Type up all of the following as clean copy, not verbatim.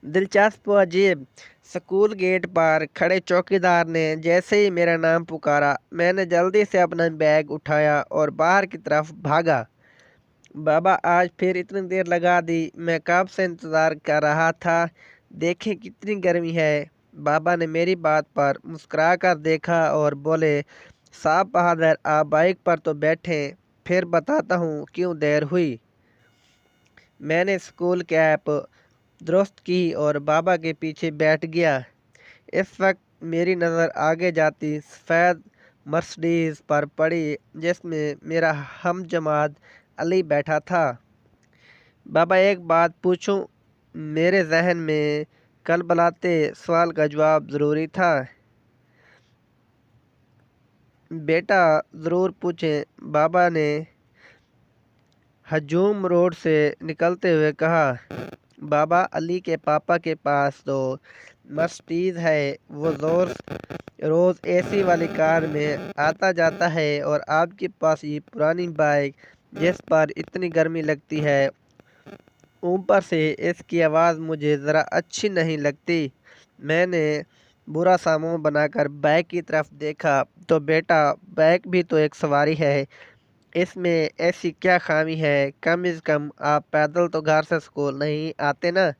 दिलचस्प व अजीब। स्कूल गेट पर खड़े चौकीदार ने जैसे ही मेरा नाम पुकारा, मैंने जल्दी से अपना बैग उठाया और बाहर की तरफ भागा। बाबा, आज फिर इतनी देर लगा दी। मैं कब से इंतज़ार कर रहा था। देखें कितनी गर्मी है। बाबा ने मेरी बात पर मुस्कुरा कर देखा और बोले, साहब बहादुर, आप बाइक पर तो बैठें, फिर बताता हूँ क्यों देर हुई। मैंने स्कूल कैप दुरुस्त की और बाबा के पीछे बैठ गया। इस वक्त मेरी नज़र आगे जाती सफ़ेद मर्सिडीज़ पर पड़ी, जिसमें मेरा हम जमात अली बैठा था। बाबा, एक बात पूछूं? मेरे जहन में कल बुलाते सवाल का जवाब ज़रूरी था। बेटा, ज़रूर पूछें, बाबा ने हजूम रोड से निकलते हुए कहा। बाबा, अली के पापा के पास तो मर्सिडीज़ है। वो रोज़ एसी वाली कार में आता जाता है, और आपके पास ये पुरानी बाइक जिस पर इतनी गर्मी लगती है, ऊपर से इसकी आवाज़ मुझे ज़रा अच्छी नहीं लगती। मैंने बुरा सा मुंह बनाकर बाइक की तरफ देखा तो बेटा, बाइक भी तो एक सवारी है। इसमें ऐसी क्या खामी है? कम से कम आप पैदल तो घर से स्कूल नहीं आते ना।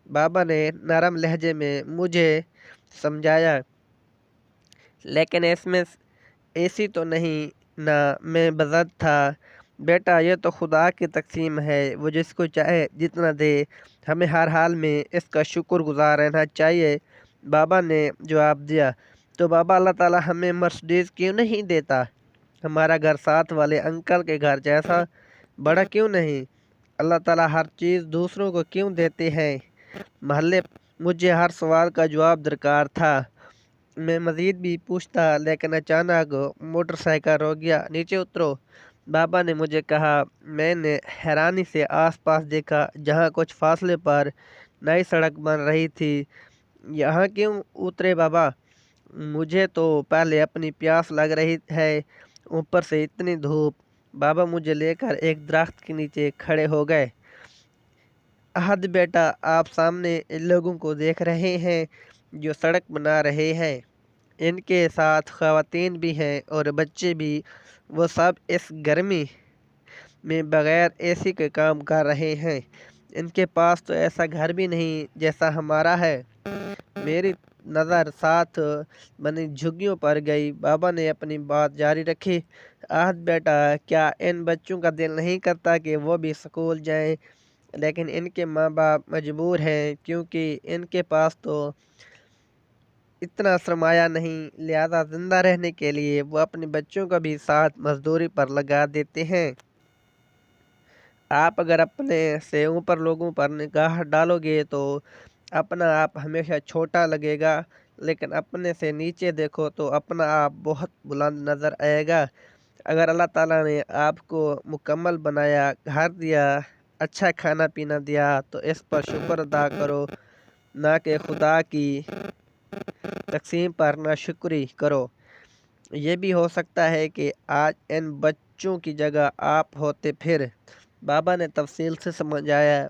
बाबा ने नरम लहजे में मुझे समझाया। लेकिन इसमें एसी तो नहीं ना। मैं बज़द था। बेटा, ये तो खुदा की तकसीम है, वो जिसको चाहे जितना दे। हमें हर हाल में इसका शुक्रगुजार रहना चाहिए, बाबा ने जवाब दिया। तो बाबा, अल्लाह ताला हमें मर्सिडीज़ क्यों नहीं देता? हमारा घर साथ वाले अंकल के घर जैसा बड़ा क्यों नहीं? अल्लाह ताला हर चीज़ दूसरों को क्यों देते हैं? महल्ले मुझे हर सवाल का जवाब दरकार था। मैं मज़ीद भी पूछता, लेकिन अचानक मोटरसाइकिल रोक गया। नीचे उतरो, बाबा ने मुझे कहा। मैंने हैरानी से आसपास देखा। जहाँ कुछ फासले पर नई सड़क बन रही थी। यहाँ क्यों उतरे बाबा? मुझे तो पहले अपनी प्यास लग रही है, ऊपर से इतनी धूप। बाबा मुझे लेकर एक दरख्त के नीचे खड़े हो गए। अहद बेटा, आप सामने इन लोगों को देख रहे हैं जो सड़क बना रहे हैं। इनके साथ ख़वातीन भी हैं और बच्चे भी। वो सब इस गर्मी में बग़ैर एसी के काम कर रहे हैं। इनके पास तो ऐसा घर भी नहीं जैसा हमारा है। मेरी नज़र साथ बनी झुग्गियों पर गई। बाबा ने अपनी बात जारी रखी। आहत बेटा, क्या इन बच्चों का दिल नहीं करता कि वो भी स्कूल जाएं? लेकिन इनके माँ बाप मजबूर हैं, क्योंकि इनके पास तो इतना सरमाया नहीं। लिहाजा ज़िंदा रहने के लिए वो अपने बच्चों का भी साथ मजदूरी पर लगा देते हैं। आप अगर अपने से ऊपर लोगों पर निगाह डालोगे तो अपना आप हमेशा छोटा लगेगा, लेकिन अपने से नीचे देखो तो अपना आप बहुत बुलंद नज़र आएगा। अगर अल्लाह ताला ने आपको मुकम्मल बनाया, घर दिया, अच्छा खाना पीना दिया, तो इस पर शुक्र अदा करो, ना कि खुदा की तकसीम पर नाशुक्री करो। ये भी हो सकता है कि आज इन बच्चों की जगह आप होते फिर। बाबा ने तफसील से समझाया।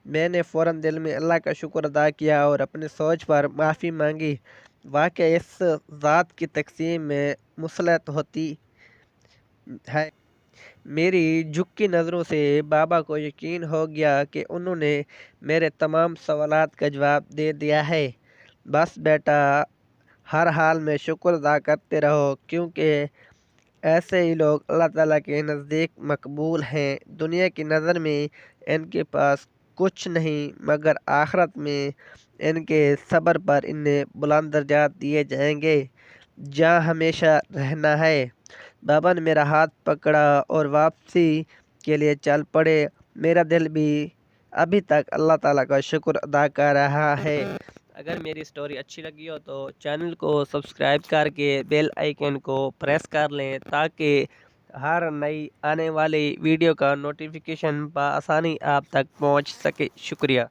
मैंने फ़ौरन दिल में अल्लाह का शुक्र अदा किया और अपनी सोच पर माफ़ी मांगी। वाकई इस ज़ात की तकसीम में मुसलत होती है। मेरी झुकी नज़रों से बाबा को यकीन हो गया कि उन्होंने मेरे तमाम सवालात का जवाब दे दिया है। बस बेटा, हर हाल में शुक्र अदा करते रहो, क्योंकि ऐसे ही लोग अल्लाह ताला के नज़दीक मकबूल हैं। दुनिया की नज़र में इनके पास कुछ नहीं, मगर आखिरत में इनके सब्र पर इन्हें बुलंद दर्जात दिए जाएंगे, जहाँ हमेशा रहना है। बाबा ने मेरा हाथ पकड़ा और वापसी के लिए चल पड़े। मेरा दिल भी अभी तक अल्लाह ताला का शुक्र अदा कर रहा है। अगर मेरी स्टोरी अच्छी लगी हो तो चैनल को सब्सक्राइब करके बेल आइकन को प्रेस कर लें, ताकि हर नई आने वाली वीडियो का नोटिफिकेशन आसानी आप तक पहुंच सके। शुक्रिया।